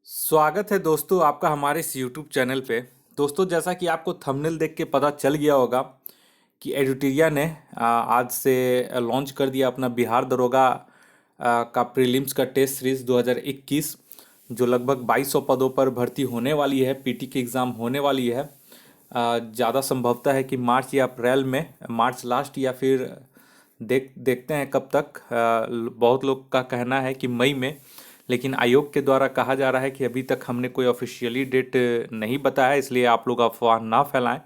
स्वागत है दोस्तों आपका हमारे इस YouTube चैनल पे। दोस्तों, जैसा कि आपको थंबनेल देख के पता चल गया होगा कि एडुटेरिया ने आज से लॉन्च कर दिया अपना बिहार दरोगा का प्रीलिम्स का टेस्ट सीरीज 2021, जो लगभग 2200 पदों पर भर्ती होने वाली है। पीटी की एग्ज़ाम होने वाली है। ज़्यादा संभवता है कि मार्च या अप्रैल में, मार्च लास्ट या फिर देखते हैं कब तक। बहुत लोग का कहना है कि मई में, लेकिन आयोग के द्वारा कहा जा रहा है कि अभी तक हमने कोई ऑफिशियली डेट नहीं बताया, इसलिए आप लोग अफवाह ना फैलाएं।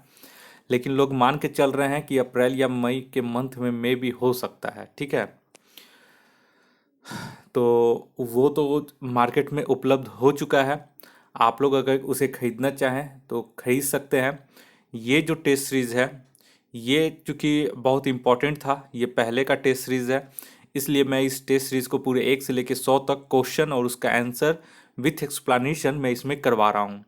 लेकिन लोग मान के चल रहे हैं कि अप्रैल या मई के मंथ में भी हो सकता है। ठीक है, तो वो मार्केट में उपलब्ध हो चुका है। आप लोग अगर उसे खरीदना चाहें तो खरीद सकते हैं। ये जो टेस्ट सीरीज़ है, ये चूँकि बहुत इम्पोर्टेंट था, ये पहले का टेस्ट सीरीज़ है, इसलिए मैं इस टेस्ट सीरीज़ को पूरे 1 से लेकर 100 तक क्वेश्चन और उसका आंसर विथ एक्सप्लेनेशन मैं इसमें करवा रहा हूँ।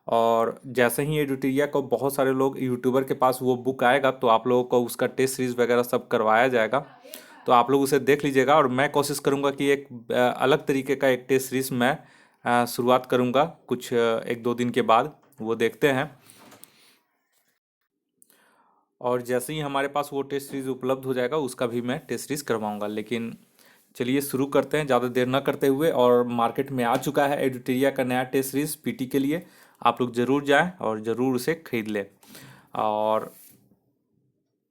और जैसे ही एडुटेरिया को बहुत सारे लोग यूट्यूबर के पास वो बुक आएगा, तो आप लोगों को उसका टेस्ट सीरीज़ वगैरह सब करवाया जाएगा। तो आप लोग उसे देख लीजिएगा, और मैं कोशिश करूंगा कि एक अलग तरीके का एक टेस्ट सीरीज़ मैं शुरुआत करूंगा कुछ 1-2 दिन के बाद। वो देखते हैं। और जैसे ही हमारे पास वो टेस्ट सीरीज़ उपलब्ध हो जाएगा, उसका भी मैं टेस्ट सीरीज़ करवाऊंगा। लेकिन चलिए शुरू करते हैं ज़्यादा देर ना करते हुए। और मार्केट में आ चुका है एडुटेरिया का नया टेस्ट सीरीज़ पीटी के लिए। आप लोग ज़रूर जाएं और ज़रूर उसे खरीद लें। और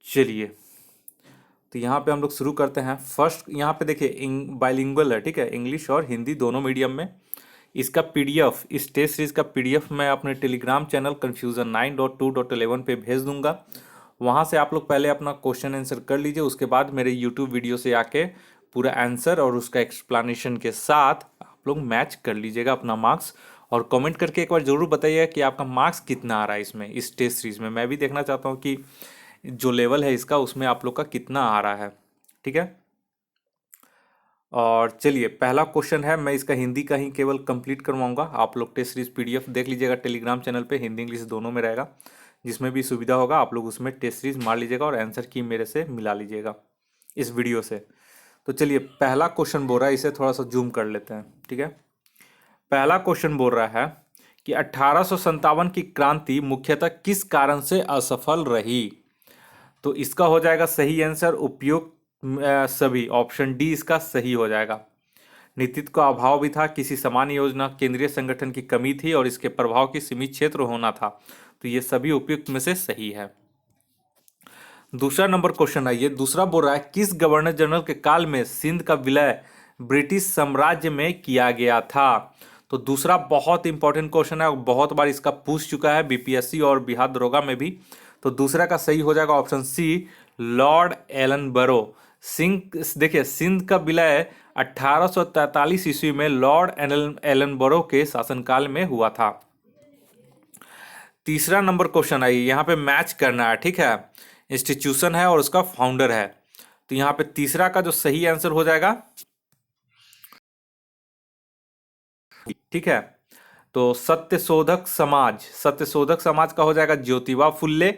चलिए, तो यहाँ पे हम लोग शुरू करते हैं। फर्स्ट यहाँ पे देखिए, बाइलिंगुअल है, ठीक है, इंग्लिश और हिंदी दोनों मीडियम में। इसका पीडीएफ, इस टेस्ट सीरीज का पीडीएफ मैं अपने टेलीग्राम चैनल confusion9.2.11 पे भेज दूंगा। वहाँ से आप लोग पहले अपना क्वेश्चन आंसर कर लीजिए, उसके बाद मेरे यूट्यूब वीडियो से आके पूरा आंसर और उसका एक्सप्लेनेशन के साथ आप लोग मैच कर लीजिएगा अपना मार्क्स। और कमेंट करके एक बार ज़रूर बताइएगा कि आपका मार्क्स कितना आ रहा है इसमें, इस टेस्ट सीरीज में। मैं भी देखना चाहता हूँ कि जो लेवल है इसका, उसमें आप लोग का कितना आ रहा है। ठीक है, और चलिए पहला क्वेश्चन है, मैं इसका हिंदी का ही केवल कंप्लीट करवाऊंगा। आप लोग टेस्ट सीरीज पीडीएफ देख लीजिएगा टेलीग्राम चैनल पे, हिंदी इंग्लिश दोनों में रहेगा। जिसमें भी सुविधा होगा आप लोग उसमें टेस्ट सीरीज मार लीजिएगा और आंसर की मेरे से मिला लीजिएगा इस वीडियो से। तो चलिए पहला क्वेश्चन बोल रहा है, इसे थोड़ा सा जूम कर लेते हैं। ठीक है, पहला क्वेश्चन बोल रहा है कि 1857 की क्रांति मुख्यतः किस कारण से असफल रही। तो इसका हो जाएगा सही आंसर उपयुक्त सभी, ऑप्शन डी इसका सही हो जाएगा। नेतृत्व का अभाव भी था, किसी सामान्य योजना, केंद्रीय संगठन की कमी थी और इसके प्रभाव की सीमित क्षेत्र होना था। तो ये सभी उपयुक्त में से सही है। दूसरा नंबर क्वेश्चन है, ये दूसरा बोल रहा है किस गवर्नर जनरल के काल में सिंध का विलय ब्रिटिश साम्राज्य में किया गया था। तो दूसरा बहुत इंपॉर्टेंट क्वेश्चन है और बहुत बार इसका पूछ चुका है बीपीएससी और बिहार दरोगा में भी। तो दूसरा का सही हो जाएगा ऑप्शन सी, लॉर्ड एलन बरो। सिंह, देखिए सिंध का विलय 1843 ईस्वी में लॉर्ड एलन बरो के शासनकाल में हुआ था। तीसरा नंबर क्वेश्चन है, यहाँ पे मैच करना है, ठीक है। इंस्टीट्यूशन है और उसका फाउंडर है। तो यहाँ पे तीसरा का जो सही आंसर हो जाएगा, ठीक है, तो सत्यशोधक समाज, सत्यशोधक समाज का हो जाएगा ज्योतिबा फुल्ले।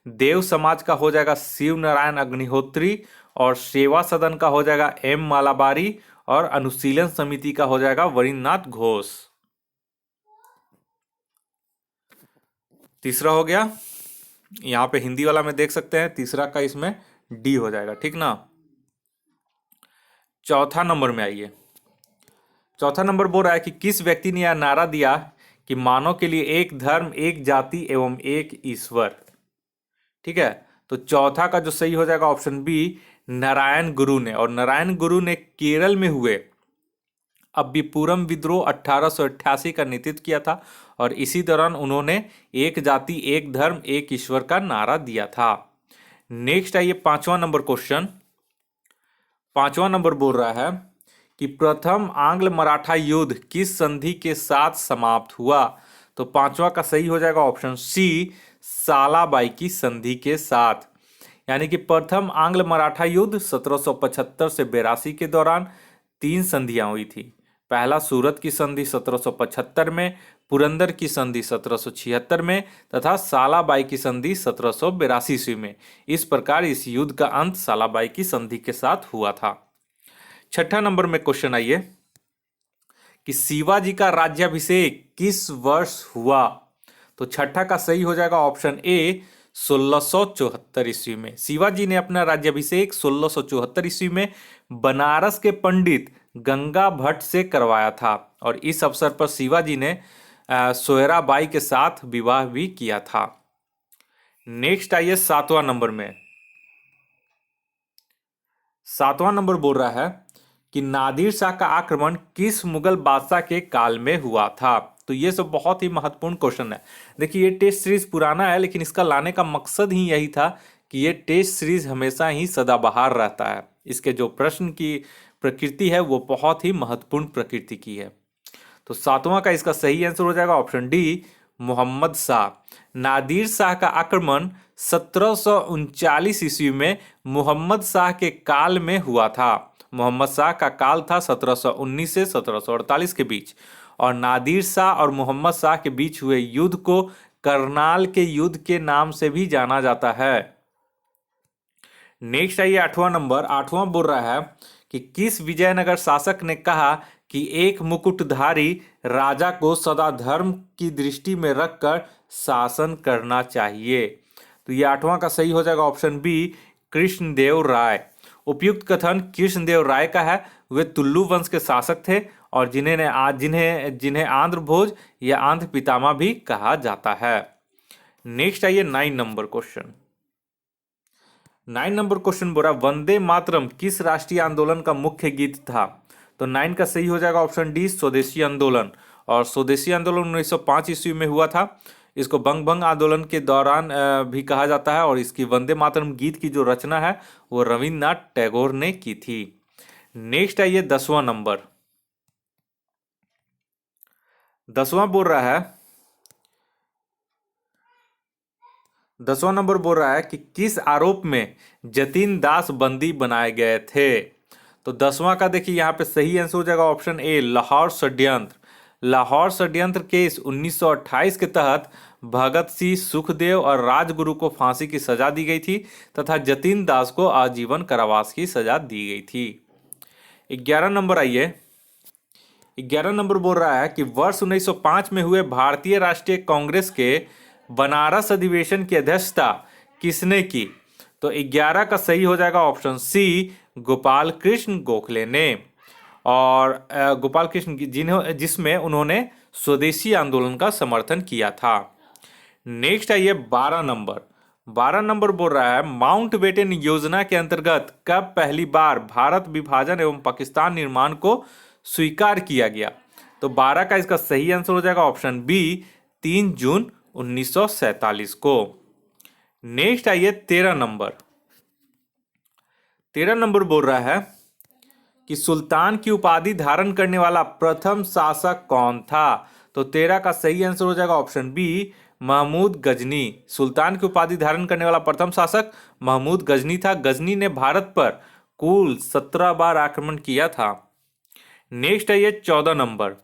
देव समाज का हो जाएगा शिव नारायण अग्निहोत्री। और सेवा सदन का हो जाएगा एम मालाबारी। और अनुशीलन समिति का हो जाएगा वरिंद्रनाथ घोष। तीसरा हो गया, यहाँ पे हिंदी वाला में देख सकते हैं, तीसरा का इसमें डी हो जाएगा, ठीक ना। चौथा नंबर में आइए। चौथा नंबर बोल रहा है कि किस व्यक्ति ने यह नारा दिया कि मानव के लिए एक धर्म, एक जाति एवं एक ईश्वर। ठीक है, तो चौथा का जो सही हो जाएगा ऑप्शन बी, नारायण गुरु ने। और नारायण गुरु ने केरल में हुए अब्बीपुरम विद्रोह 1888 का नेतृत्व किया था। और इसी दौरान उन्होंने एक जाति, एक धर्म, एक ईश्वर का नारा दिया था। नेक्स्ट आइए पांचवा नंबर क्वेश्चन। पांचवा नंबर बोल रहा है कि प्रथम आंग्ल मराठा युद्ध किस संधि के साथ समाप्त हुआ। तो पांचवा का सही हो जाएगा ऑप्शन सी, सालाबाई की संधि के साथ। यानी कि प्रथम आंग्ल मराठा युद्ध 1775 से 82 के दौरान 3 संधियां हुई थी। पहला सूरत की संधि 1775 में, पुरंदर की संधि 1776 में तथा सालाबाई की संधि 1782 ईस्वी में। इस प्रकार इस युद्ध का अंत सालाबाई की संधि के साथ हुआ था। छठा नंबर में क्वेश्चन आइए कि शिवाजी का राज्याभिषेक किस वर्ष हुआ? तो छठा का सही हो जाएगा ऑप्शन ए 1674 ईस्वी में। शिवाजी ने अपना राज्याभिषेक 1674 ईस्वी में बनारस के पंडित गंगा भट्ट से करवाया था और इस अवसर पर शिवाजी ने सोयराबाई के साथ विवाह भी किया था। नेक्स्ट आइए 7वां नंबर में। 7वां नंबर बोल रहा है कि नादिर शाह का आक्रमण किस मुगल बादशाह के काल में हुआ था? तो ये सब बहुत ही महत्वपूर्ण क्वेश्चन है। देखिए ये टेस्ट सीरीज पुराना है लेकिन इसका लाने का मकसद ही यही था कि ये टेस्ट सीरीज हमेशा ही सदाबहार रहता है। इसके जो प्रश्न की प्रकृति है वो बहुत ही महत्वपूर्ण प्रकृति की है। तो 7वां का इसका सही आंसर हो जाएगा ऑप्शन डी मोहम्मद शाह। नादिर शाह का आक्रमण 1739 ईस्वी में मोहम्मद शाह के काल में हुआ था। मोहम्मद शाह का काल था 1719 से 1748 के बीच और नादिर शाह और मोहम्मद शाह के बीच हुए युद्ध को करनाल के युद्ध के नाम से भी जाना जाता है। नेक्स्ट आइए 8वां नंबर। 8वां बोल रहा है कि किस विजयनगर शासक ने कहा कि एक मुकुटधारी राजा को सदा धर्म की दृष्टि में रखकर शासन करना चाहिए? तो ये 8वां का सही हो जाएगा ऑप्शन बी कृष्णदेव राय। उपयुक्त कथन कृष्णदेव राय का है। वे तुल्लु वंश के शासक थे और जिन्हें आंध्र भोज या आंध्र पितामह भी कहा जाता है। नेक्स्ट आइए 9 नंबर क्वेश्चन। 9 नंबर क्वेश्चन बोला वंदे मातरम किस राष्ट्रीय आंदोलन का मुख्य गीत था? तो 9 का सही हो जाएगा ऑप्शन डी स्वदेशी आंदोलन। और स्वदेशी आंदोलन 1905 ईस्वी में हुआ था। इसको बंग भंग आंदोलन के दौरान भी कहा जाता है और इसकी वंदे मातरम गीत की जो रचना है वो रविन्द्रनाथ टैगोर ने की थी। नेक्स्ट आइए 10वां नंबर। 10वां बोल रहा है 10वां नंबर बोल रहा है कि किस आरोप में जतिन दास बंदी बनाए गए थे? तो 10वां का देखिए यहाँ पे सही आंसर हो जाएगा ऑप्शन ए लाहौर षड्यंत्र। लाहौर षड्यंत्र केस 1928 के तहत भगत सिंह, सुखदेव और राजगुरु को फांसी की सजा दी गई थी तथा जतिन दास को आजीवन कारावास की सजा दी गई थी। 11 नंबर आइए। 11 नंबर बोल रहा है कि वर्ष 1905 में हुए भारतीय राष्ट्रीय कांग्रेस के बनारस अधिवेशन की अध्यक्षता किसने की? तो 11 का सही हो जाएगा ऑप्शन सी गोपाल कृष्ण गोखले ने। और गोपाल कृष्ण जिसमें उन्होंने स्वदेशी आंदोलन का समर्थन किया था। नेक्स्ट आइए 12 नंबर। 12 नंबर बोल रहा है माउंटबेटन योजना के अंतर्गत कब पहली बार भारत विभाजन एवं पाकिस्तान निर्माण को स्वीकार किया गया? तो 12 का इसका सही आंसर हो जाएगा ऑप्शन बी 3 जून 1947 को। नेक्स्ट आइए 13 नंबर। 13 नंबर बोल रहा है कि सुल्तान की उपाधि धारण करने वाला प्रथम शासक कौन था? तो 13 का सही आंसर हो जाएगा ऑप्शन बी महमूद गजनी। सुल्तान की उपाधि धारण करने वाला प्रथम शासक महमूद गजनी था। गजनी ने भारत पर कुल 17 बार आक्रमण किया था। नेक्स्ट आइए 14 नंबर।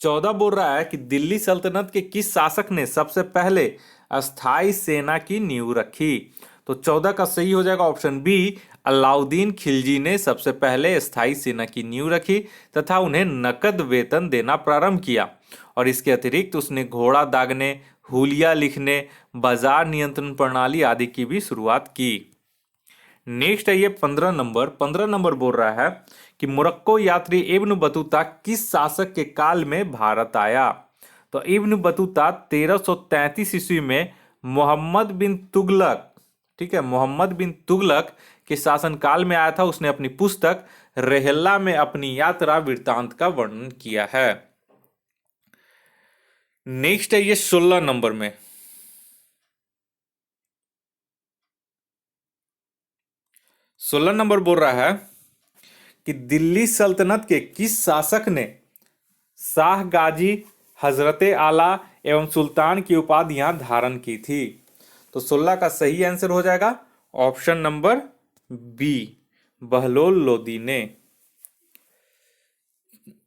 14 बोल रहा है कि दिल्ली सल्तनत के किस शासक ने सबसे पहले अस्थाई सेना की नींव रखी? तो 14 का सही हो जाएगा ऑप्शन बी अलाउद्दीन खिलजी ने सबसे पहले स्थायी सेना की नींव रखी तथा उन्हें नकद वेतन देना प्रारंभ किया और इसके अतिरिक्त उसने घोड़ा दागने, हुलिया लिखने, बाजार नियंत्रण प्रणाली आदि की भी शुरुआत की। नेक्स्ट आइए 15 नंबर। 15 नंबर बोल रहा है कि मोरक्को यात्री इब्न बतूता किस शासक के काल में भारत आया? तो इब्न बतूता 1333 ईस्वी में मोहम्मद बिन तुगलक, ठीक है, मोहम्मद बिन तुगलक के शासनकाल में आया था। उसने अपनी पुस्तक रेहल्ला में अपनी यात्रा वृत्तांत का वर्णन किया है। नेक्स्ट है ये 16 नंबर में। 16 नंबर बोल रहा है कि दिल्ली सल्तनत के किस शासक ने शाह गाजी, हजरते आला एवं सुल्तान की उपाधियां धारण की थी? तो 16 का सही आंसर हो जाएगा option number B Bahlol Lodi ने।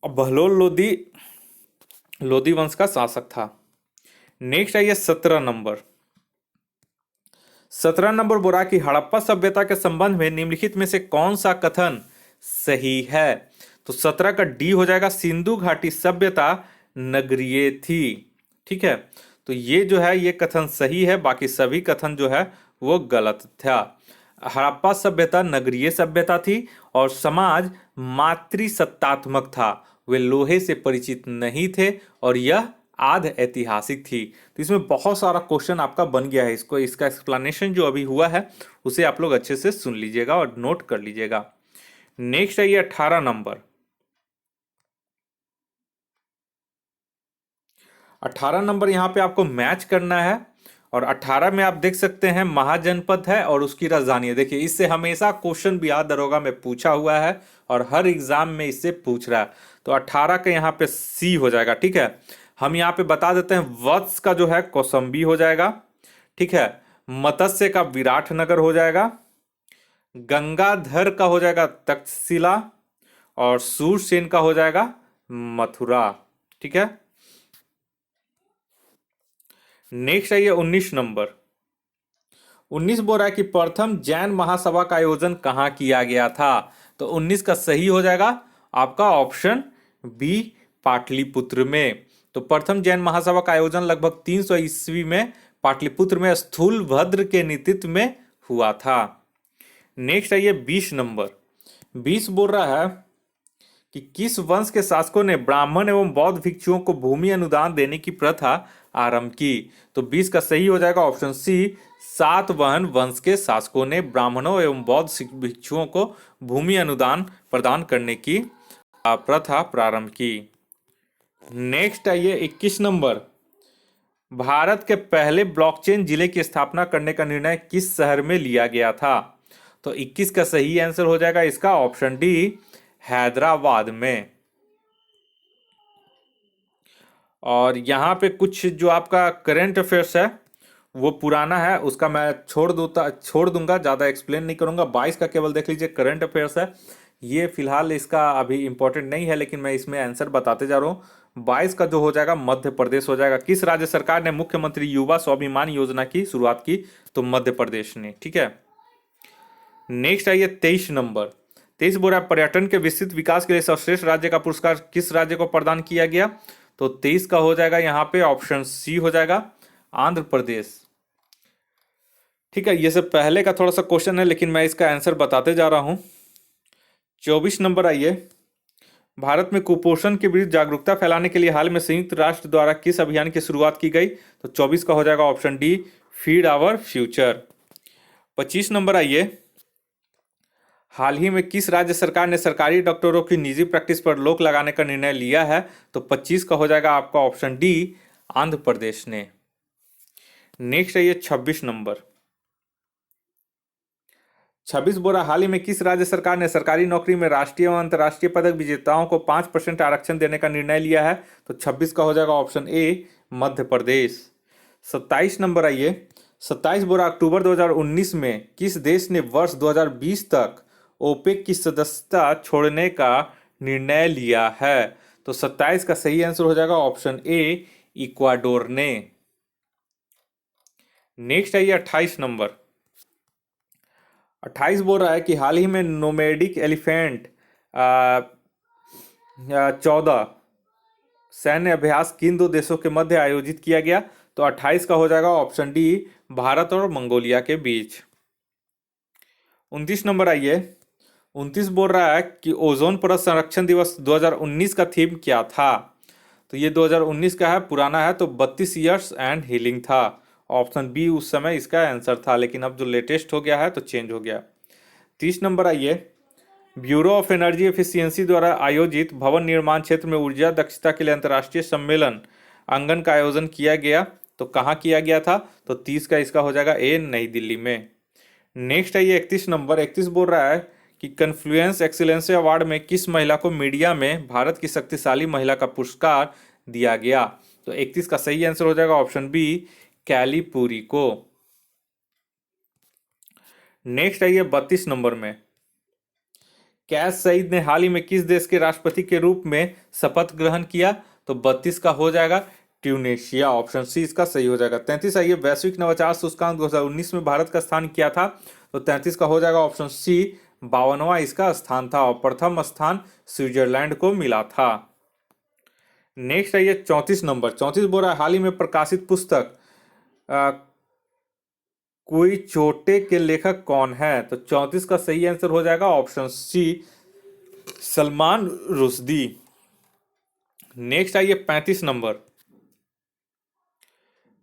बहलोल लोदी वंश का शासक था। नेक्स्ट आइए 17 नंबर। 17 नंबर बोला कि हड़प्पा सभ्यता के संबंध में निम्नलिखित में से कौन सा कथन सही है? तो 17 का डी हो जाएगा, सिंधु घाटी सभ्यता नगरीय थी। ठीक है, तो ये जो है ये कथन सही है, बाकी सभी कथन जो है वो गलत था। हड़प्पा सभ्यता नगरीय सभ्यता थी और समाज मातृसत्तात्मक था, वे लोहे से परिचित नहीं थे और यह आध ऐतिहासिक थी। तो इसमें बहुत सारा क्वेश्चन आपका बन गया है, इसको इसका एक्सप्लेनेशन जो अभी हुआ है उसे आप लोग अच्छे से सुन लीजिएगा और नोट कर लीजिएगा। नेक्स्ट है ये 18 नंबर। 18 नंबर यहाँ पे आपको मैच करना है और 18 में आप देख सकते हैं महाजनपद है और उसकी राजधानी है। देखिए इससे हमेशा क्वेश्चन बिहार दरोगा में पूछा हुआ है और हर एग्जाम में इससे पूछ रहा है। तो 18 का यहाँ पे सी हो जाएगा। ठीक है, हम यहाँ पे बता देते हैं वत्स का जो है कौसंबी हो जाएगा। ठीक है, मत्स्य का विराटनगर हो जाएगा, गंगाधर का हो जाएगा तक्षशिला और सूरसेन का हो जाएगा मथुरा। ठीक है, नेक्स्ट है ये 19 नंबर। 19 बोल रहा है कि प्रथम जैन महासभा का आयोजन कहाँ किया गया था। तो 19 का सही हो जाएगा आपका ऑप्शन बी, पाटलिपुत्र में। तो प्रथम जैन महासभा का आयोजन लगभग 300 ईस्वी में पाटलिपुत्र में स्थूलभद्र के नेतृत्व में हुआ था। नेक्स्ट है ये 20 नंबर। 20 बोल रहा है कि किस वंश के शासकों ने ब्राह्मण एवं बौद्ध भिक्षुओं को भूमि अनुदान देने की प्रथा आरंभ की। तो 20 का सही हो जाएगा ऑप्शन सी, सातवाहन वंश के शासकों ने ब्राह्मणों एवं बौद्ध भिक्षुओं को भूमि अनुदान प्रदान करने की प्रथा प्रारंभ की। नेक्स्ट आइए 21 नंबर। भारत के पहले ब्लॉकचेन जिले की स्थापना करने का निर्णय किस शहर में लिया गया था। तो 21 का सही आंसर हो जाएगा इसका ऑप्शन डी, हैदराबाद में। और यहाँ पे कुछ जो आपका करंट अफेयर्स है वो पुराना है, उसका मैं छोड़ दूंगा, ज़्यादा एक्सप्लेन नहीं करूंगा। 22 का केवल देख लीजिए, करंट अफेयर्स है ये, फिलहाल इसका अभी इंपॉर्टेंट नहीं है लेकिन मैं इसमें आंसर बताते जा रहा हूँ। 22 का जो हो जाएगा मध्य प्रदेश हो जाएगा। किस राज्य सरकार ने मुख्यमंत्री युवा स्वाभिमान योजना की शुरुआत की। तो मध्य प्रदेश ने। ठीक है, नेक्स्ट आइए 23 नंबर। 23 बोल रहा है पर्यटन के विस्तृत विकास के लिए सर्वश्रेष्ठ राज्य का पुरस्कार किस राज्य को प्रदान किया गया। तो 23 का हो जाएगा यहाँ पे ऑप्शन सी हो जाएगा, आंध्र प्रदेश। ठीक है, ये सब पहले का थोड़ा सा क्वेश्चन है लेकिन मैं इसका आंसर बताते जा रहा हूं। 24 नंबर आइए। भारत में कुपोषण के विरुद्ध जागरूकता फैलाने के लिए हाल में संयुक्त राष्ट्र द्वारा किस अभियान की शुरुआत की गई। तो 24 का हो जाएगा option D, feed our future. 25 number आइए। हाल ही में किस राज्य सरकार ने सरकारी डॉक्टरों की निजी प्रैक्टिस पर रोक लगाने का निर्णय लिया है। तो 25 का हो जाएगा आपका ऑप्शन डी, आंध्र प्रदेश ने। नेक्स्ट है ये 26 नंबर। 26 बोरा हाल ही में किस राज्य सरकार ने सरकारी नौकरी में राष्ट्रीय एवं अंतर्राष्ट्रीय पदक विजेताओं को 5% आरक्षण देने का निर्णय लिया है। तो 26 का हो जाएगा option A, Madhya Pradesh. 27 number आइए। 27 बोरा अक्टूबर 2019 में किस देश ने वर्ष 2020 तक ओपेक की सदस्यता छोड़ने का निर्णय लिया है। तो 27 का सही आंसर हो जाएगा ऑप्शन ए, इक्वाडोर ने। नेक्स्ट है ये 28 नंबर। 28 बोल रहा है कि हाल ही में नोमैडिक एलिफेंट 14 सैन्य अभ्यास किन दो देशों के मध्य आयोजित किया गया। तो 28 का हो जाएगा ऑप्शन डी, भारत और मंगोलिया के बीच। 29 नंबर आइए। 29 बोल रहा है कि ओजोन परत संरक्षण दिवस 2019 का थीम क्या था। तो ये 2019 का है, पुराना है, तो 32 ईयर्स एंड हीलिंग था। ऑप्शन बी उस समय इसका आंसर था लेकिन अब जो लेटेस्ट हो गया है तो चेंज हो गया। 30 नंबर आइए। ब्यूरो ऑफ एनर्जी एफिशिएंसी द्वारा आयोजित भवन निर्माण क्षेत्र में ऊर्जा दक्षता के लिए अंतर्राष्ट्रीय सम्मेलन आंगन का आयोजन किया गया। तो कहाँ किया गया था। तो 30 का इसका हो जाएगा ए, नई दिल्ली में। नेक्स्ट है ये 31 नंबर। 31 बोल रहा है कि कन्फ्लुएंस एक्सीलेंस अवार्ड में किस महिला को मीडिया में भारत की शक्तिशाली महिला का पुरस्कार दिया गया। तो 31 का सही आंसर हो जाएगा ऑप्शन बी, कैलीपुरी को। नेक्स्ट है ये 32 नंबर में। कैश सईद ने हाल ही में किस देश के राष्ट्रपति के रूप में शपथ ग्रहण किया। तो 32 का हो जाएगा ट्यूनेशिया। ऑप्शन सी इसका सही हो जाएगा। 33 है ये वैश्विक नवाचार सूचकांक 2019 में भारत का स्थान क्या था। तो 33 का हो जाएगा ऑप्शन सी, 52वां इसका स्थान था और प्रथम स्थान स्विट्जरलैंड को मिला था। नेक्स्ट है ये 34 नंबर। 34 बोल रहा है हाल ही में प्रकाशित पुस्तक आ, कोई चोटे के लेखक कौन है? तो 34 का सही आंसर हो जाएगा option C, Salman Rushdie. Next आइए 35 नंबर।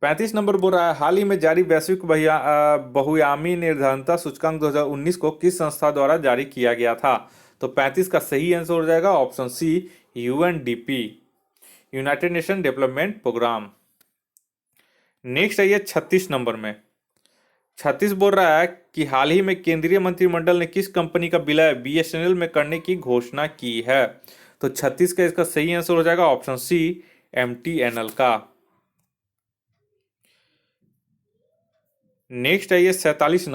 35 नंबर बोल रहा है हाल ही में जारी वैश्विक बहुआयामी निर्धनता सूचकांक 2019 को किस संस्था द्वारा जारी किया गया था? तो 35 का सही आंसर हो जाएगा option C, UNDP, United Nation Development Programme. Next है ये 36 नंबर में। 36 बोल रहा है कि हाल ही में केंद्रीय मंत्रिमंडल ने किस कंपनी का विलय बीएसएनएल में करने की घोषणा की है? तो 36 का इसका सही आंसर हो जाएगा ऑप्शन सी, एमटीएनएल का। नेक्स्ट है ये 37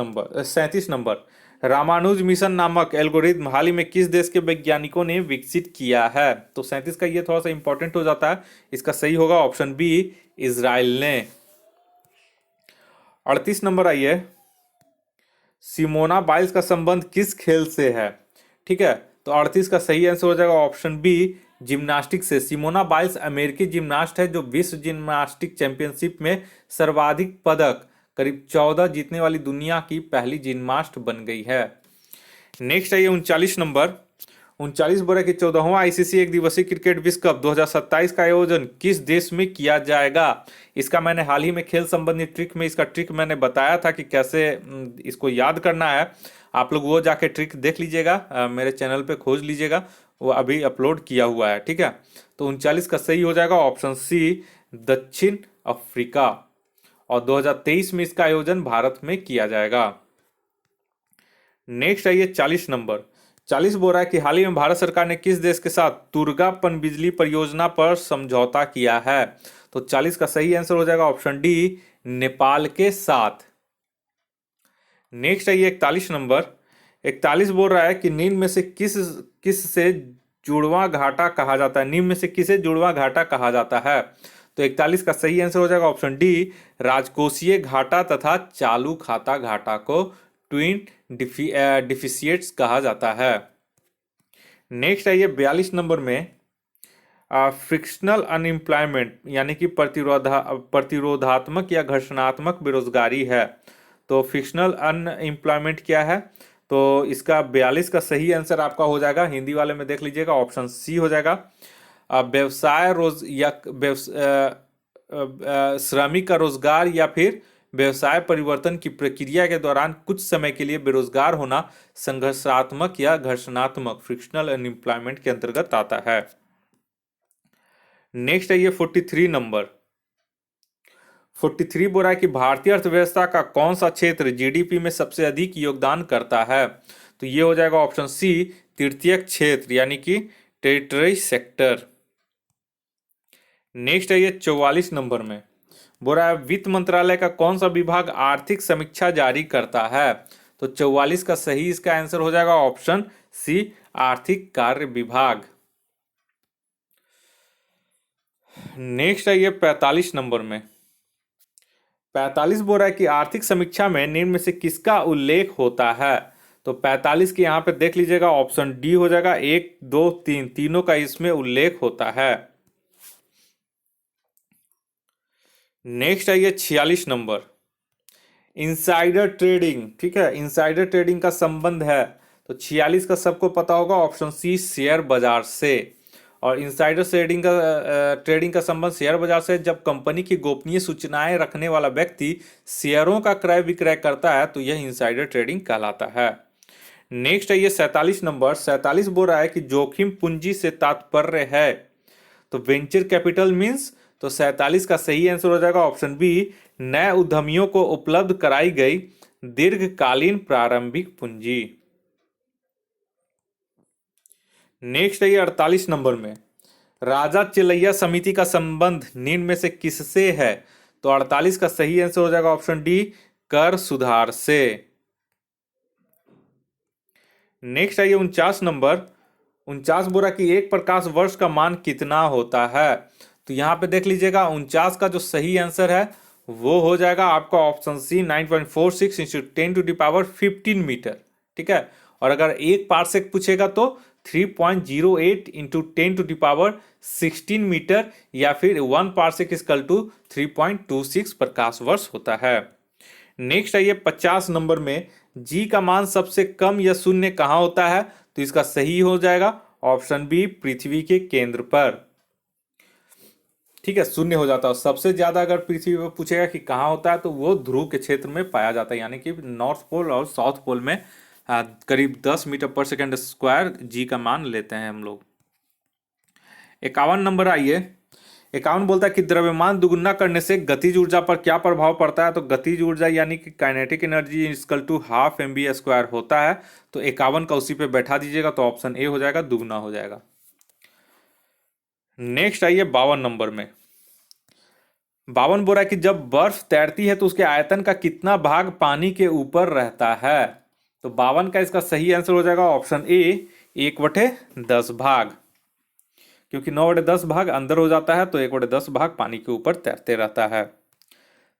नंबर। रामानुज मिशन नामक एल्गोरिथम हाल ही में किस देश के वैज्ञानिकों ने विकसित किया है? तो 37 का ये थोड़ा सा इंपॉर्टेंट हो जाता है, इसका सही होगा ऑप्शन बी, इजराइल ने। 38 नंबर आइए। सिमोना बाइल्स का संबंध किस खेल से है? ठीक है, तो 38 का सही आंसर हो जाएगा ऑप्शन बी, जिम्नास्टिक से। सिमोना बाइल्स अमेरिकी जिम्नास्ट है जो विश्व जिम्नास्टिक चैंपियनशिप में सर्वाधिक पदक करीब 14 जीतने वाली दुनिया की पहली जिम्नास्ट बन गई है। नेक्स्ट है ये 39 नंबर। 39 बोरा की 14वां आईसीसी एक दिवसीय क्रिकेट विश्व कप 2027 का आयोजन किस देश में किया जाएगा? इसका मैंने हाल ही में खेल संबंधी ट्रिक में इसका ट्रिक मैंने बताया था कि कैसे इसको याद करना है। आप लोग वो जाके ट्रिक देख लीजिएगा, मेरे चैनल पे खोज लीजिएगा, वो अभी अपलोड किया हुआ है। ठीक है, तो 39 का सही हो जाएगा ऑप्शन सी, दक्षिण अफ्रीका, और 2023 में इसका आयोजन भारत में किया जाएगा। नेक्स्ट है ये 40 नंबर। 40 बोल रहा है कि हाल ही में भारत सरकार ने किस देश के साथ तुर्गा पनबिजली परियोजना पर समझौता किया है? तो 40 का सही आंसर हो जाएगा ऑप्शन डी, नेपाल के साथ। नेक्स्ट है ये 41 नंबर। 41 बोल रहा है कि निम्न में से किस से जुड़वा घाटा कहा जाता है? निम्न में से किसे जुड़वा घाटा कहा जाता है? तो 41 का सही आंसर हो जाएगा ऑप्शन डी, राजकोषीय घाटा तथा चालू खाता घाटा को ट्विन डिफिसिएट्स कहा जाता है। नेक्स्ट है ये 42 नंबर में। फ्रिक्शनल अनएम्प्लॉयमेंट यानी कि प्रतिरोधात्मक या घर्षणात्मक बेरोजगारी है। तो फ्रिक्शनल अनएम्प्लॉयमेंट क्या है? तो इसका 42 का सही आंसर आपका हो जाएगा, हिंदी वाले में देख लीजिएगा, ऑप्शन सी हो जाएगा, व्यवसाय रोज या श्रमिक का रोजगार या फिर व्यवसाय परिवर्तन की प्रक्रिया के दौरान कुछ समय के लिए बेरोजगार होना संघर्षात्मक या घर्षणात्मक फ्रिक्शनल अनएम्प्लॉयमेंट के अंतर्गत आता है। नेक्स्ट है ये 43 नंबर। 43 बोल रहा है कि भारतीय अर्थव्यवस्था का कौन सा क्षेत्र जीडीपी में सबसे अधिक योगदान करता है? तो ये हो जाएगा ऑप्शन सी, तृतीयक क्षेत्र यानी कि टेरिटरी सेक्टर। नेक्स्ट है ये 44 नंबर में। बोल रहा है वित्त मंत्रालय का कौन सा विभाग आर्थिक समीक्षा जारी करता है? तो 44 का सही इसका आंसर हो जाएगा ऑप्शन सी, आर्थिक कार्य विभाग। नेक्स्ट है ये 45 नंबर में। 45 बोल रहा है कि आर्थिक समीक्षा में निम्न में से किसका उल्लेख होता है? तो 45 के यहाँ पे देख लीजिएगा, ऑप्शन डी हो जाएगा, 1, 2, 3 तीनों का इसमें उल्लेख होता है। नेक्स्ट है ये 46 नंबर। इनसाइडर ट्रेडिंग, ठीक है, इनसाइडर ट्रेडिंग का संबंध है। तो 46 का सबको पता होगा, ऑप्शन सी, शेयर बाजार से। और इनसाइडर ट्रेडिंग का संबंध शेयर बाजार से, जब कंपनी की गोपनीय सूचनाएं रखने वाला व्यक्ति शेयरों का क्रय विक्रय करता है तो यह इनसाइडर ट्रेडिंग कहलाता है। नेक्स्ट है ये 47 नंबर। 47 बोल रहा है कि जोखिम पूंजी से तात्पर्य है। तो वेंचर कैपिटल मीन्स, तो 47 का सही आंसर हो जाएगा ऑप्शन बी, नए उद्यमियों को उपलब्ध कराई गई दीर्घकालीन प्रारंभिक पूंजी। नेक्स्ट है ये 48 नंबर में। राजा चिलैया समिति का संबंध निम्न में से किससे है? तो 48 का सही आंसर हो जाएगा ऑप्शन डी, कर सुधार से। नेक्स्ट है ये 49 नंबर। 49 बोला कि एक प्रकाश वर्ष का मान कितना होता है? तो यहां पे देख लीजिएगा, 49 का जो सही आंसर है वो हो जाएगा आपका ऑप्शन सी, 9.46 × 10⁻15 मीटर। ठीक है, और अगर 1 पार्सेक पूछेगा तो 3.08 इंटू 10⁻16 मीटर, या फिर 1 पार्सेक इक्वल टू 3.26 प्रकाश वर्ष होता है। नेक्स्ट आइए 50 नंबर में, जी का मान सबसे कम या शून्य कहाँ होता है? तो इसका सही हो जाएगा ऑप्शन बी, पृथ्वी के केंद्र पर। ठीक है, शून्य हो जाता है। सबसे ज्यादा अगर पृथ्वी पर पूछेगा कि कहाँ होता है तो वो ध्रुव के क्षेत्र में पाया जाता है, यानी कि नॉर्थ पोल और साउथ पोल में करीब 10 मीटर पर सेकंड स्क्वायर जी का मान लेते हैं हम लोग। 51 नंबर आइए। 51 बोलता है कि द्रव्यमान दुगुना करने से गतिज ऊर्जा पर क्या प्रभाव पड़ता है? तो गतिज ऊर्जा यानी कि kinetic energy equal to half mv² होता है। तो 51 का उसी पे बैठा दीजिएगा, तो ऑप्शन ए हो जाएगा, दुगुना हो जाएगा। नेक्स्ट आइए 52 नंबर में। 52 बोल रहा है कि जब बर्फ तैरती है तो उसके आयतन का कितना भाग पानी के ऊपर रहता है? तो 52 का इसका सही आंसर हो जाएगा ऑप्शन ए, 1/10 भाग, क्योंकि 9/10 भाग अंदर हो जाता है, तो 1/10 भाग पानी के ऊपर तैरते रहता है।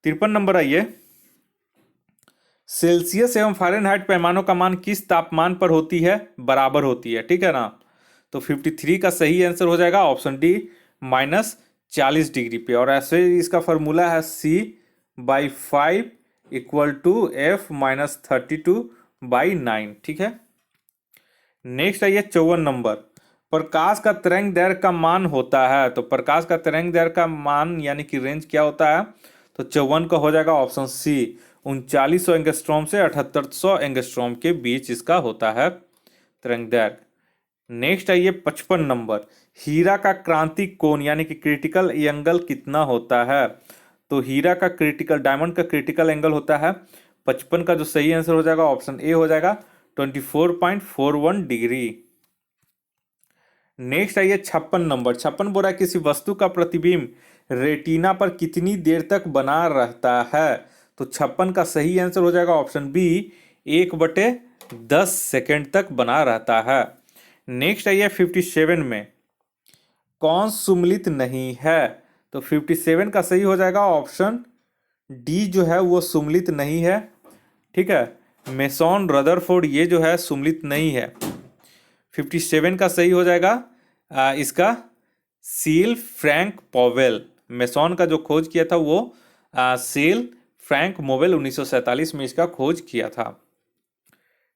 53 नंबर आइए। सेल्सियस एवं फ़ारेनहाइट पैमानों का मान किस तापमान पर होती है? बराबर होती है, ठीक है ना। तो 53 का सही आंसर हो जाएगा ऑप्शन डी, -40 डिग्री पे। और ऐसे इसका फॉर्मूला है C/5 इक्वल टू F-32/9, ठीक है। नेक्स्ट आइए 54 नंबर। प्रकाश का तरंग दैर्घ्य का मान होता है, तो प्रकाश का तरंग दैर्घ्य का मान यानी कि रेंज क्या होता है? तो 54 का हो जाएगा ऑप्शन सी, 3900 एंगस्ट्रॉम से 7800 एंगस्ट्रॉम के बीच इसका होता है तरंग दैर्घ्य। नेक्स्ट आइए 55 नंबर। हीरा का क्रांतिक कोण यानी कि क्रिटिकल एंगल कितना होता है? तो हीरा का क्रिटिकल, डायमंड का क्रिटिकल एंगल होता है 55 का जो सही आंसर हो जाएगा ऑप्शन ए हो जाएगा 24.41 डिग्री। नेक्स्ट आइए 56 नंबर। 56 बोल रहा है किसी वस्तु का प्रतिबिंब रेटिना पर कितनी देर तक बना रहता है? तो 56 का सही आंसर हो जाएगा ऑप्शन बी, 1/10 सेकेंड तक बना रहता है। नेक्स्ट आइए 57 में, कौन सुमेलित नहीं है? तो 57 का सही हो जाएगा ऑप्शन डी, जो है वो सुमेलित नहीं है, ठीक है। मेसॉन, रदरफोर्ड ये जो है सुमेलित नहीं है। 57 का सही हो जाएगा इसका सील फ्रैंक पॉवेल। मेसॉन का जो खोज किया था वो सील फ्रैंक मोवेल 1947 में इसका खोज किया था।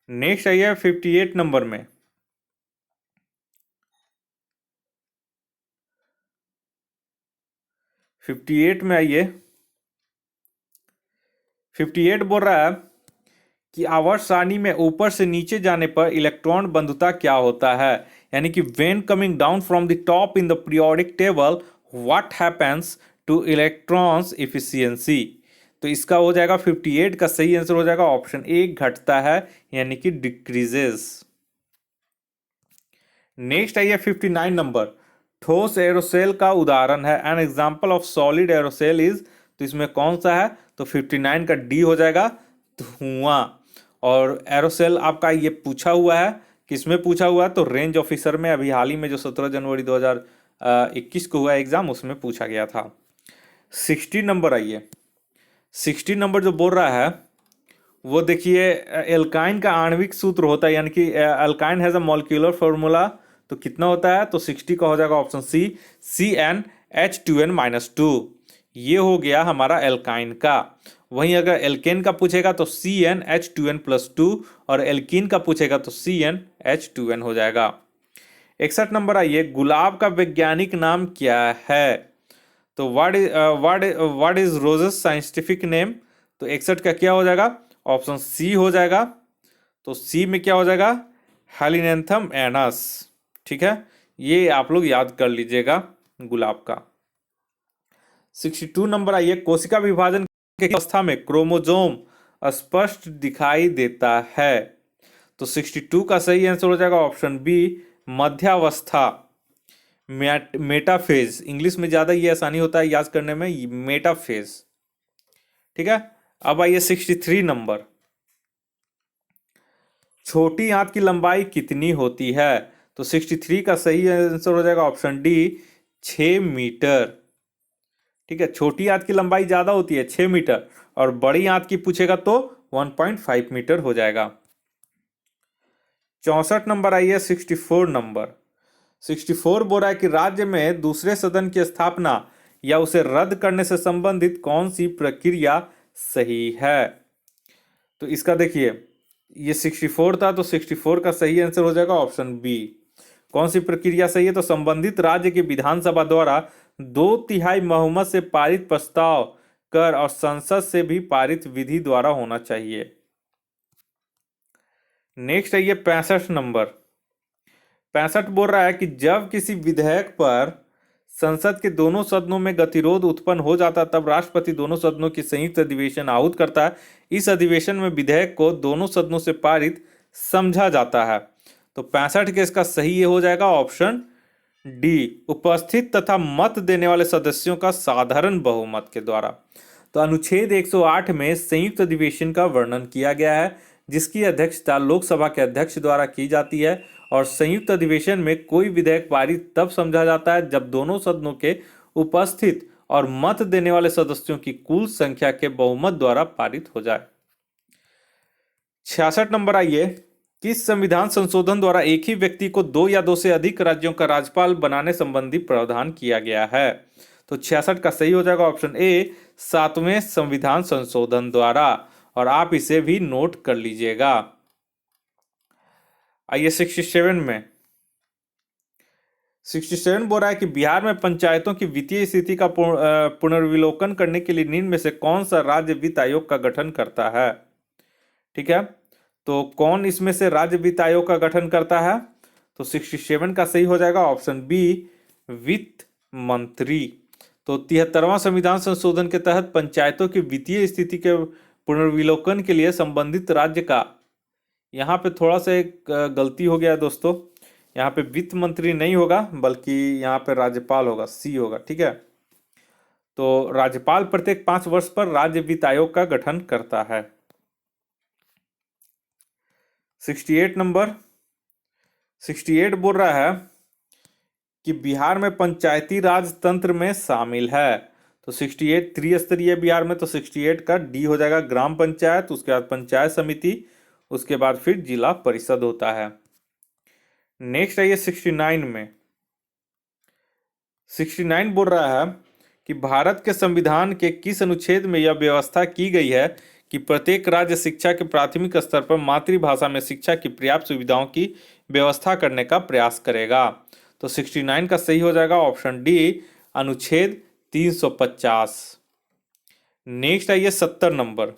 नेक्स्ट आइए 58 नंबर में। 58 में आइए। 58 बोल रहा है कि आवर्त सारणी में ऊपर से नीचे जाने पर इलेक्ट्रॉन बंधुता क्या होता है? यानी कि when coming down from the top in the periodic table what happens two electrons efficiency? तो इसका हो जाएगा 58 का सही आंसर हो जाएगा ऑप्शन ए, घटता है, यानी कि डिक्रीजेस। नेक्स्ट आइए 59 नंबर। ठोस एरोसेल का उदाहरण है, an example of solid aerosol is, तो इसमें कौन सा है? तो 59 का डी हो जाएगा, धुआं। और एरोसेल आपका ये पूछा हुआ है, किसमें पूछा हुआ है? तो रेंज ऑफिसर में, अभी हाल ही में जो 17 जनवरी 2021 को हुआ एग्जाम, उसमें पूछा गया था। 60 नंबर आइए। 60 नंबर जो बोल रहा है वो देखिए, एल्काइन का आणविक सूत्र होता है, यानी कि alkyne has a molecular formula, तो कितना होता है? तो 60 का हो जाएगा ऑप्शन सी, CnH2n-2। ये हो गया हमारा एल्काइन का। वहीं अगर एल्केन का पूछेगा तो CnH2n+2, और एल्कीन का पूछेगा तो CnH2n हो जाएगा। 61 नंबर आइए। गुलाब का वैज्ञानिक नाम क्या है? तो what is roses scientific name? तो 61 का क्या हो जाएगा? ऑप्शन सी हो जाएगा। तो सी में क्या हो जाएगा? हेलिनेंथम एनस, ठीक है। ये आप लोग याद कर लीजिएगा गुलाब का। 62 नंबर आइए। कोशिका विभाजन की अवस्था में क्रोमोसोम स्पष्ट दिखाई देता है, तो 62 का सही आंसर हो जाएगा ऑप्शन बी, मध्यावस्था, मेटाफेज। इंग्लिश में ज्यादा ये आसानी होता है याद करने में, मेटाफेज, ठीक है। अब आइए 63 नंबर। छोटी आंत की लंबाई कितनी होती है? तो 63 का सही आंसर हो जाएगा ऑप्शन डी, 6 मीटर, ठीक है। छोटी आंत की लंबाई ज्यादा होती है 6 मीटर, और बड़ी आंत की पूछेगा तो 1.5 मीटर हो जाएगा। 64 नंबर आइए 64 नंबर। 64 बोल रहा है कि राज्य में दूसरे सदन की स्थापना या उसे रद्द करने से संबंधित कौन सी प्रक्रिया सही है। तो इसका देखिए, ये 64 था, तो 64 का सही आंसर हो जाएगा ऑप्शन बी। कौन सी प्रक्रिया सही है, तो संबंधित राज्य की विधानसभा द्वारा 2/3 बहुमत से पारित प्रस्ताव कर और संसद से भी पारित विधि द्वारा होना चाहिए। नेक्स्ट है ये 65 नंबर। 65 बोल रहा है कि जब किसी विधेयक पर संसद के दोनों सदनों में गतिरोध उत्पन्न हो जाता है तब राष्ट्रपति दोनों सदनों की संयुक्त अधिवेशन आहूत करता है। इस अधिवेशन में विधेयक को दोनों सदनों से पारित समझा जाता है। तो 65 के इसका सही ये हो जाएगा ऑप्शन डी, उपस्थित तथा मत देने वाले सदस्यों का साधारण बहुमत के द्वारा। तो अनुच्छेद 108 में संयुक्त अधिवेशन का वर्णन किया गया है, जिसकी अध्यक्षता लोकसभा के अध्यक्ष द्वारा की जाती है और संयुक्त अधिवेशन में कोई विधेयक पारित तब समझा जाता है जब दोनों सदनों के उपस्थित और मत देने वाले सदस्यों की कुल संख्या के बहुमत द्वारा पारित हो जाए। 66 नंबर आइए, किस संविधान संशोधन द्वारा एक ही व्यक्ति को 2 या 2 से अधिक राज्यों का राज्यपाल बनाने संबंधी प्रावधान किया गया है। तो 66 का सही हो जाएगा ऑप्शन ए, 7वें संविधान संशोधन द्वारा, और आप इसे भी नोट कर लीजिएगा। आइए 67 में। 67 बोल रहा है कि बिहार में पंचायतों की वित्तीय स्थिति का पुनर्विलोकन करने के लिए निम्न में से कौन सा राज्य वित्त आयोग का गठन करता है। ठीक है, तो कौन इसमें से राज्य वित्त आयोग का गठन करता है, तो 67 का सही हो जाएगा ऑप्शन बी, वित्त मंत्री। तो 73वां संविधान संशोधन के तहत पंचायतों की वित्तीय स्थिति के पुनर्विलोकन के लिए संबंधित राज्य का, यहाँ पे थोड़ा सा एक गलती हो गया दोस्तों, यहाँ पे वित्त मंत्री नहीं होगा बल्कि यहाँ पे राज्यपाल होगा, सी होगा। ठीक है, तो राज्यपाल प्रत्येक 5 वर्ष पर राज्य वित्त आयोग का गठन करता है। 68 नंबर। 68 बोल रहा है कि बिहार में पंचायती राज तंत्र में शामिल है। तो 68 त्रिस्तरीय बिहार में, तो 68 का डी हो जाएगा, ग्राम पंचायत, उसके बाद पंचायत समिति, उसके बाद फिर जिला परिषद होता है। नेक्स्ट है ये 69 में। 69 बोल रहा है कि भारत के संविधान के किस अनुच्छेद में यह व्यवस्था की गई है कि प्रत्येक राज्य शिक्षा के प्राथमिक स्तर पर मातृभाषा में शिक्षा की पर्याप्त सुविधाओं की व्यवस्था करने का प्रयास करेगा। तो 69 का सही हो जाएगा ऑप्शन डी, अनुच्छेद 350। नेक्स्ट है ये 70 नंबर।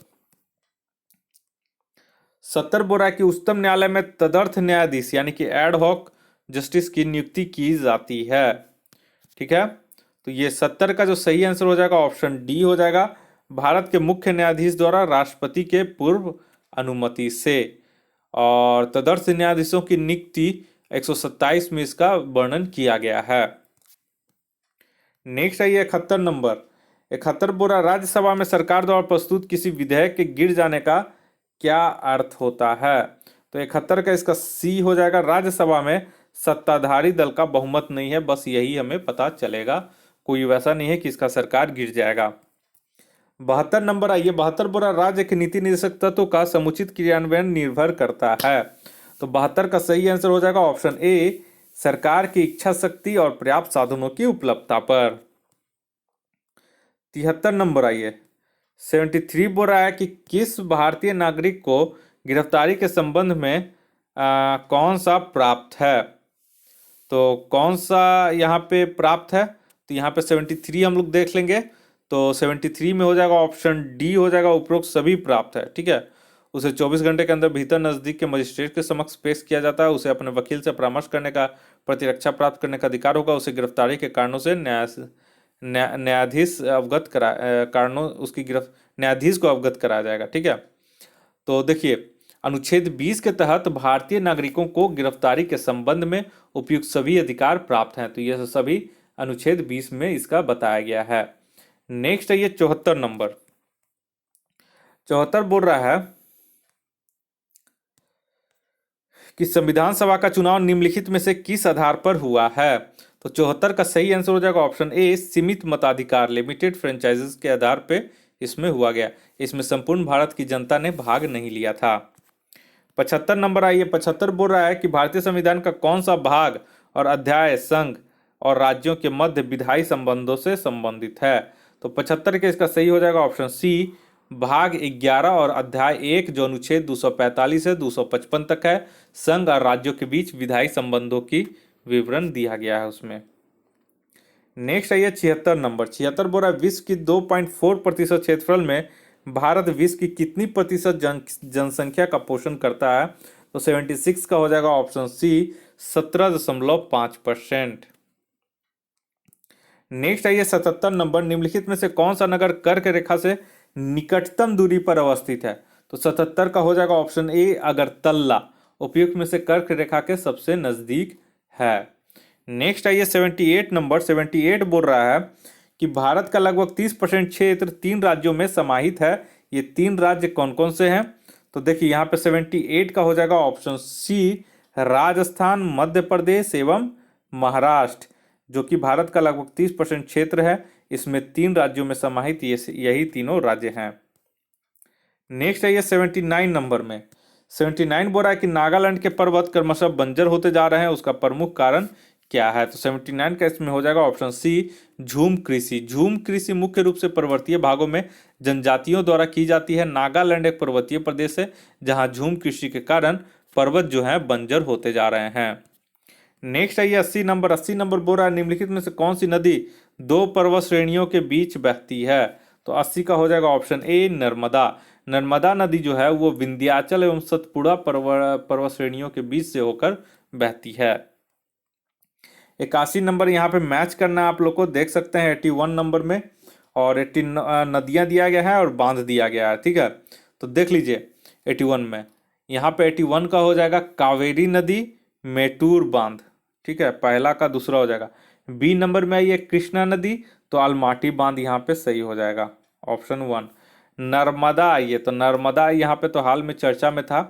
70 बोल रहा है कि उच्चतम न्यायालय में तदर्थ न्यायाधीश यानी कि एड हॉक जस्टिस की नियुक्ति की जाती है। ठीक है, तो ये 70 का जो सही आंसर हो जाएगा ऑप्शन डी हो जाएगा, भारत के मुख्य न्यायाधीश द्वारा राष्ट्रपति के पूर्व अनुमति से। और तदर्थ न्यायाधीशों की नियुक्ति 127 में इसका वर्णन किया गया है। नेक्स्ट है ये 71 नंबर। 71 बोल रहा, राज्यसभा में सरकार द्वारा प्रस्तुत किसी विधेयक के गिर जाने का क्या अर्थ होता है। तो 71 का इसका सी हो जाएगा, राज्यसभा में सत्ताधारी दल का बहुमत नहीं है, बस यही हमें पता चलेगा, कोई वैसा नहीं है कि इसका सरकार गिर जाएगा। 72 नंबर आइए। 72 बोला, राज्य के नीति निर्देशक तत्वों का समुचित क्रियान्वयन निर्भर करता है। तो 72 का सही आंसर हो जाएगा ऑप्शन ए, सरकार की इच्छा शक्ति और पर्याप्त साधनों की उपलब्धता पर। 73 नंबर आइए। 73 बोल रहा है कि किस भारतीय नागरिक को गिरफ्तारी के संबंध में कौन सा प्राप्त है। तो कौन सा यहाँ पे प्राप्त है, तो यहाँ पे 73 हम लोग देख लेंगे। तो 73 में हो जाएगा ऑप्शन डी हो जाएगा, उपरोक्त सभी प्राप्त है। ठीक है, उसे 24 घंटे के अंदर भीतर नजदीक के मजिस्ट्रेट के समक्ष पेश किया जाता है, उसे अपने वकील से परामर्श करने का, प्रतिरक्षा प्राप्त करने का अधिकार होगा, उसे गिरफ्तारी के कारणों से न्यायाधीश अवगत कारणों उसकी न्यायाधीश को अवगत कराया जाएगा। ठीक है, तो देखिए अनुच्छेद 20 के तहत भारतीय नागरिकों को गिरफ्तारी के संबंध में उपयुक्त सभी अधिकार प्राप्त हैं। तो ये सभी अनुच्छेद 20 में इसका बताया गया है। नेक्स्ट है ये 74 नंबर। 74 बोल रहा है कि संविधान सभा का चुनाव निम्नलिखित में से किस आधार पर हुआ है। तो 74 का सही आंसर हो जाएगा ऑप्शन ए, सीमित मताधिकार लिमिटेड फ्रेंचाइजेस के आधार पे इसमें हुआ गया। इसमें संपूर्ण भारत की जनता ने भाग नहीं लिया था। 75 नंबर आइए, 75 बोल रहा है कि भारतीय संविधान का कौन सा भाग और अध्याय संघ और राज्यों के मध्य विधायी संबंधों से संबंधित है। तो 75 के इसका सही हो जाएगा ऑप्शन सी, भाग 11 और अध्याय 1 जो अनुच्छेद 245 से 255 तक है, संघ और राज्यों के बीच विधायी संबंधों की विवरण दिया गया है उसमें। नेक्स्ट आइए 76 नंबर, 76 बोल रहा है विश्व की 2.4% क्षेत्रफल में भारत विश्व की कितनी प्रतिशत जनसंख्या का पोषण करता है। तो 76 का हो जाएगा ऑप्शन सी, 17.5%। नेक्स्ट आइए 77 नंबर, निम्नलिखित में से कौन सा नगर कर्क रेखा से निकटतम दूरी पर अवस्थित है। तो 77 का हो जाएगा ऑप्शन ए, अगरतला उपयुक्त में से कर्क रेखा के सबसे नजदीक है। नेक्स्ट आइए 78 नंबर, 78 बोल रहा है कि भारत का लगभग 30% क्षेत्र 3 राज्यों में समाहित है। ये 3 राज्य कौन कौन से हैं। तो देखिए यहाँ पे 78 का हो जाएगा ऑप्शन सी, राजस्थान, मध्य प्रदेश एवं महाराष्ट्र, जो कि भारत का लगभग 30% क्षेत्र है। इसमें 3 राज्यों में समाहित यही तीनों राज्य हैं। नेक्स्ट है ये 79 नंबर में, 79 बोल रहा है कि नागालैंड के पर्वत क्रमशः बंजर होते जा रहे हैं, उसका प्रमुख कारण क्या है। तो 79 का इसमें हो जाएगा ऑप्शन सी, झूम कृषि। झूम कृषि मुख्य रूप से पर्वतीय भागों में जनजातियों द्वारा की जाती है। नागालैंड एक पर्वतीय प्रदेश है जहां झूम कृषि के कारण पर्वत जो है बंजर होते जा रहे हैं। नेक्स्ट है ये 80 नंबर, 80 नंबर बोल रहा है निम्नलिखित में से कौन सी नदी 2 पर्वत श्रेणियों के बीच बहती है। तो 80 का हो जाएगा ऑप्शन ए, नर्मदा। नर्मदा नदी जो है वो विंध्याचल एवं सतपुड़ा पर्वत श्रेणियों के बीच से होकर बहती है। 81 नंबर यहाँ पे मैच करना है आप लोग को, देख सकते हैं 81 नंबर में, और 80 नदियां दिया गया है और बांध दिया गया है, ठीक है। तो देख लीजिए 81 में, यहाँ पे 81 का हो जाएगा कावेरी नदी, मेटूर बांध, ठीक है, पहला का दूसरा हो जाएगा। बी नंबर में आई है कृष्णा नदी, तो अलमाटी बांध यहाँ पे सही हो जाएगा ऑप्शन 1। नर्मदा आई है, तो नर्मदा यहाँ पे तो हाल में चर्चा में था,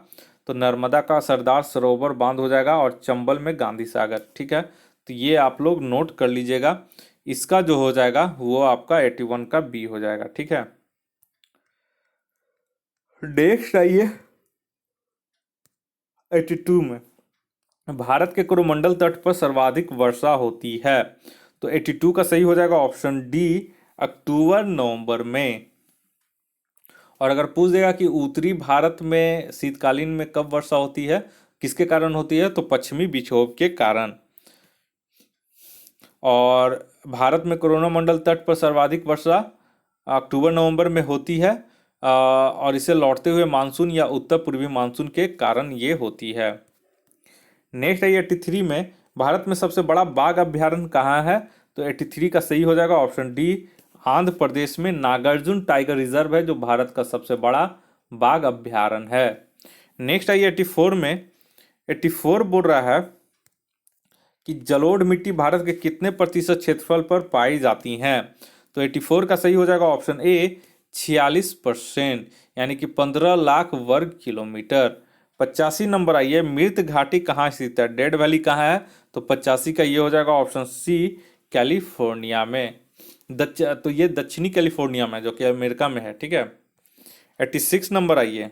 तो नर्मदा का सरदार सरोवर बांध हो जाएगा, और चंबल में गांधी सागर, ठीक है। तो ये आप लोग नोट कर लीजिएगा, इसका जो हो जाएगा वो आपका 81 का बी हो जाएगा, ठीक है। नेक्स्ट आइए 82 में, भारत के कोरोमंडल तट पर सर्वाधिक वर्षा होती है। तो 82 का सही हो जाएगा ऑप्शन डी, अक्टूबर नवंबर में। और अगर पूछ देगा कि उत्तरी भारत में शीतकालीन में कब वर्षा होती है, किसके कारण होती है, तो पश्चिमी विक्षोभ के कारण। और भारत में कोरोमंडल तट पर सर्वाधिक वर्षा अक्टूबर नवंबर में होती है, और इसे लौटते हुए मानसून या उत्तर पूर्वी मानसून के कारण ये होती है। नेक्स्ट है 83 में, भारत में सबसे बड़ा बाघ अभ्यारण्य कहाँ है। तो 83 का सही हो जाएगा ऑप्शन डी, आंध्र प्रदेश में नागार्जुन टाइगर रिजर्व है जो भारत का सबसे बड़ा बाघ अभ्यारण्य है। नेक्स्ट है 84 में, 84 बोल रहा है कि जलोढ़ मिट्टी भारत के कितने प्रतिशत क्षेत्रफल पर पाई जाती हैं। तो 84 का सही हो जाएगा ऑप्शन ए, 46%, यानी कि 15 लाख वर्ग किलोमीटर। 85 नंबर आइए, मृत घाटी कहाँ स्थित है, डेड वैली कहाँ है। तो 85 का ये हो जाएगा ऑप्शन सी, कैलिफोर्निया में। तो ये दक्षिणी कैलिफोर्निया में, जो कि अमेरिका में है, ठीक है। 86 नंबर आइए,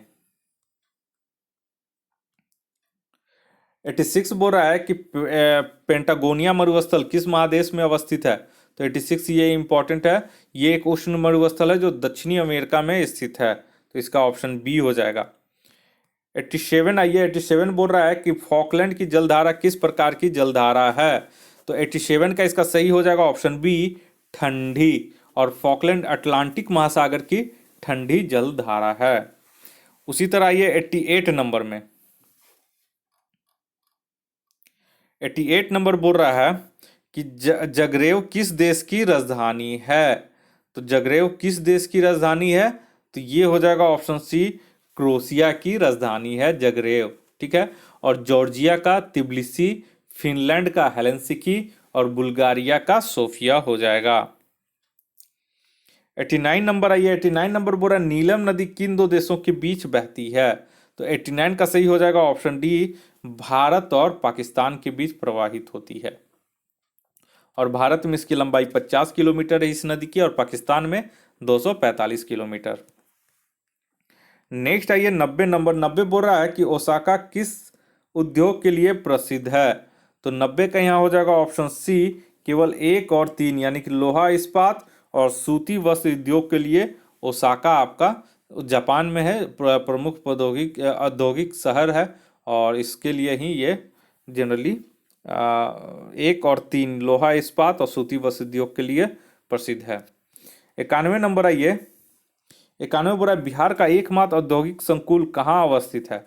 86 बोल रहा है कि पेंटागोनिया मरुस्थल किस महादेश में अवस्थित है। तो 86 ये इंपॉर्टेंट है, ये एक उष्ण मरुस्थल है जो दक्षिणी अमेरिका में स्थित है, तो इसका ऑप्शन बी हो जाएगा। 87 आइए, 87 बोल रहा है कि फॉकलैंड की जलधारा किस प्रकार की जलधारा है। तो 87 का इसका सही हो जाएगा ऑप्शन बी, ठंडी, और फॉकलैंड अटलांटिक महासागर की ठंडी जलधारा है। उसी तरह आइए 88 नंबर में, 88 नंबर बोल रहा है कि जगरेव किस देश की राजधानी है। तो जगरेव किस देश की राजधानी है। तो ये हो जाएगा ऑप्शन सी, क्रोएशिया की राजधानी है जगरेव, ठीक है। और जॉर्जिया का तिब्लिसी, फिनलैंड का हेलेंसिकी, और बुल्गारिया का सोफिया हो जाएगा। 89 नंबर आइए, 89 नंबर बोल रहा है नीलम नदी किन 2 देशों के बीच बहती है। तो 89 का सही हो जाएगा ऑप्शन डी, भारत और पाकिस्तान के बीच प्रवाहित होती है। और भारत में इसकी लंबाई 50 किलोमीटर है इस नदी की, और पाकिस्तान में 245 किलोमीटर। नेक्स्ट आइए 90 नंबर। 90 बोल रहा है कि ओसाका किस उद्योग के लिए प्रसिद्ध है? तो 90 का यहाँ हो जाएगा ऑप्शन सी केवल 1 और 3, यानी कि लोहा इस्पात और सूती वस्त्र उद्योग के लिए ओसाका आपका जापान में है, प्रमुख औद्योगिक शहर है और इसके लिए ही ये जनरली 1 और 3 लोहा इस्पात और सूती वस्त्र उद्योग के लिए प्रसिद्ध है। 91 नंबर आइए। 91 बोला बिहार का एकमात्र औद्योगिक संकुल कहाँ अवस्थित है?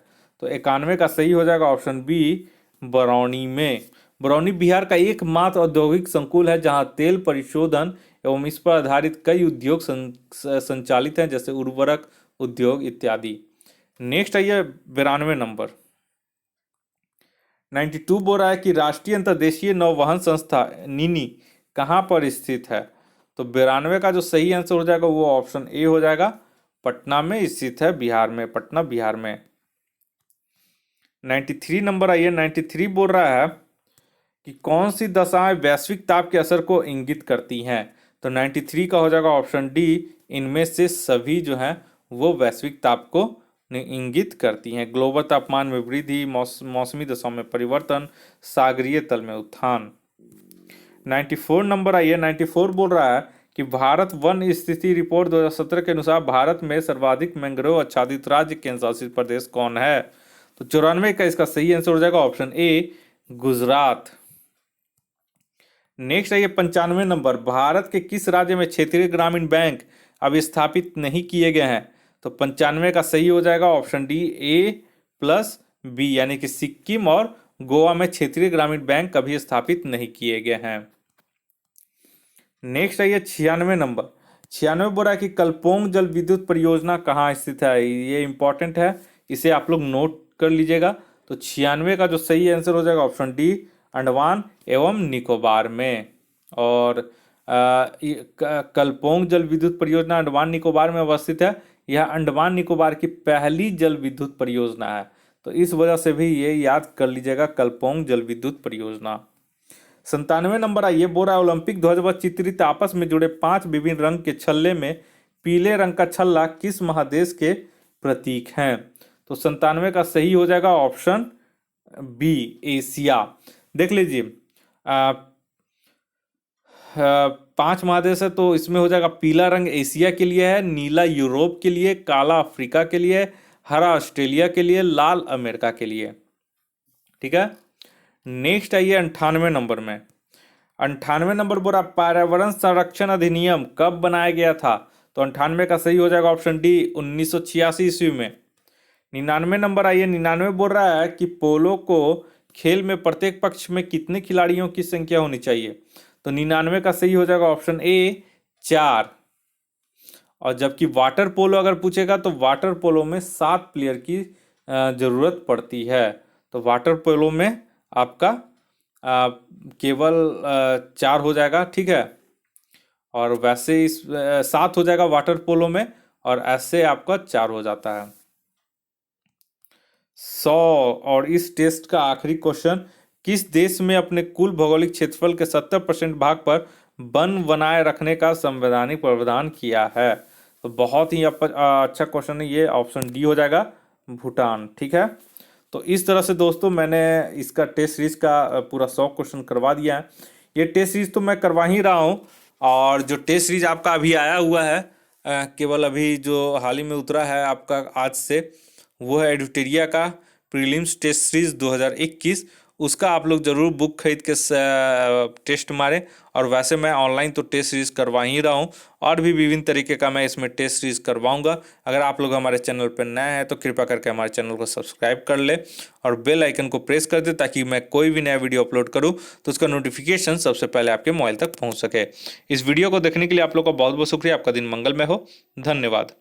तो 91 का सही हो जाएगा ऑप्शन बी बरौनी में। बरौनी बिहार का एकमात्र औद्योगिक संकुल है जहां तेल परिशोधन एवं इस पर आधारित कई उद्योग संचालित हैं, जैसे उर्वरक उद्योग इत्यादि। नेक्स्ट आइए 92 नंबर। 92 बोल रहा है कि राष्ट्रीय अंतर्देशीय नौवहन संस्था नीनी कहाँ पर स्थित है? तो 92 का जो सही आंसर हो जाएगा वो ऑप्शन ए हो जाएगा, पटना में स्थित है, बिहार में, पटना बिहार में। 93 नंबर आइए। 93 बोल रहा है कि कौन सी दशाएं वैश्विक ताप के असर को इंगित करती हैं? तो 93 का हो जाएगा ऑप्शन डी, इनमें से सभी जो हैं वो वैश्विक ताप को इंगित करती हैं। ग्लोबल तापमान में वृद्धि, मौसमी दशाओं में परिवर्तन, सागरीय तल में उत्थान। 94 नंबर आइए। 94 बोल रहा है कि भारत वन स्थिति रिपोर्ट 2017 के अनुसार भारत में सर्वाधिक मैंग्रोव आच्छादित राज्य केंद्र शासित प्रदेश कौन है? तो 94 का इसका सही आंसर हो जाएगा ऑप्शन ए गुजरात। नेक्स्ट आइए 95 नंबर। भारत के किस राज्य में क्षेत्रीय ग्रामीण बैंक अभी स्थापित नहीं किए गए हैं? तो 95 का सही हो जाएगा ऑप्शन डी A+B, यानी कि सिक्किम और गोवा में क्षेत्रीय ग्रामीण बैंक कभी स्थापित नहीं किए गए हैं। नेक्स्ट आइए 96 नंबर। 96 बोल रहा है कि कलपोंग जल विद्युत परियोजना कहाँ स्थित है? ये इंपॉर्टेंट है, इसे आप लोग नोट कर लीजिएगा। तो 96 का जो सही आंसर हो जाएगा ऑप्शन डी अंडमान एवं निकोबार में। और कलपोंग जल विद्युत परियोजना अंडमान निकोबार में अवस्थित है। यह अंडमान निकोबार की पहली जल विद्युत परियोजना है, तो इस वजह से भी ये याद कर लीजिएगा, कलपोंग जल विद्युत परियोजना। 97 नंबर आइए। बोल रहा है ओलंपिक ध्वज व चित्रित आपस में जुड़े 5 विभिन्न रंग के छल्ले में पीले रंग का छल्ला किस महादेश के प्रतीक हैं? तो 97 का सही हो जाएगा ऑप्शन बी एशिया। देख लीजिए 5 महादेश है, तो इसमें हो जाएगा पीला रंग एशिया के लिए है, नीला यूरोप के लिए, काला अफ्रीका के लिए, हरा ऑस्ट्रेलिया के लिए, लाल अमेरिका के लिए। ठीक है। नेक्स्ट आइए 98 नंबर में। 98 नंबर बोला पर्यावरण संरक्षण अधिनियम कब बनाया गया था? तो 98 का सही हो जाएगा ऑप्शन डी 1986 ईस्वी में। 99 नंबर आइए। 99 बोल रहा है कि पोलो को खेल में प्रत्येक पक्ष में कितने खिलाड़ियों की संख्या होनी चाहिए? तो 99 का सही हो जाएगा ऑप्शन ए 4। और जबकि वाटर पोलो अगर पूछेगा तो वाटर पोलो में 7 प्लेयर की जरूरत पड़ती है। तो वाटर पोलो में आपका केवल 4 हो जाएगा। ठीक है। और वैसे इस 7 हो जाएगा वाटर पोलो में, और ऐसे आपका 4 हो जाता है। 100 और इस टेस्ट का आखिरी क्वेश्चन, किस देश में अपने कुल भौगोलिक क्षेत्रफल के 70% भाग पर वन बनाए रखने का संवैधानिक प्रावधान किया है? तो बहुत ही अच्छा क्वेश्चन है ये, ऑप्शन डी हो जाएगा भूटान। ठीक है। तो इस तरह से दोस्तों मैंने इसका टेस्ट सीरीज का पूरा 100 क्वेश्चन करवा दिया है। ये टेस्ट सीरीज तो मैं करवा ही रहा हूँ, और जो टेस्ट सीरीज आपका अभी आया हुआ है केवल अभी जो हाल ही में उतरा है आपका आज से, वो है एडुटेरिया का प्रीलिम्स टेस्ट सीरीज 2021। उसका आप लोग ज़रूर बुक खरीद के टेस्ट मारें। और वैसे मैं ऑनलाइन तो टेस्ट सीरीज़ करवा ही रहा हूँ, और भी विभिन्न तरीके का मैं इसमें टेस्ट सीरीज़ करवाऊँगा। अगर आप लोग हमारे चैनल पर नए हैं तो कृपया करके हमारे चैनल को सब्सक्राइब कर ले और बेल आइकन को प्रेस कर दे, ताकि मैं कोई भी नया वीडियो अपलोड करूँ तो उसका नोटिफिकेशन सबसे पहले आपके मोबाइल तक पहुँच सके। इस वीडियो को देखने के लिए आप लोग का बहुत बहुत शुक्रिया। आपका दिन मंगलमय हो। धन्यवाद।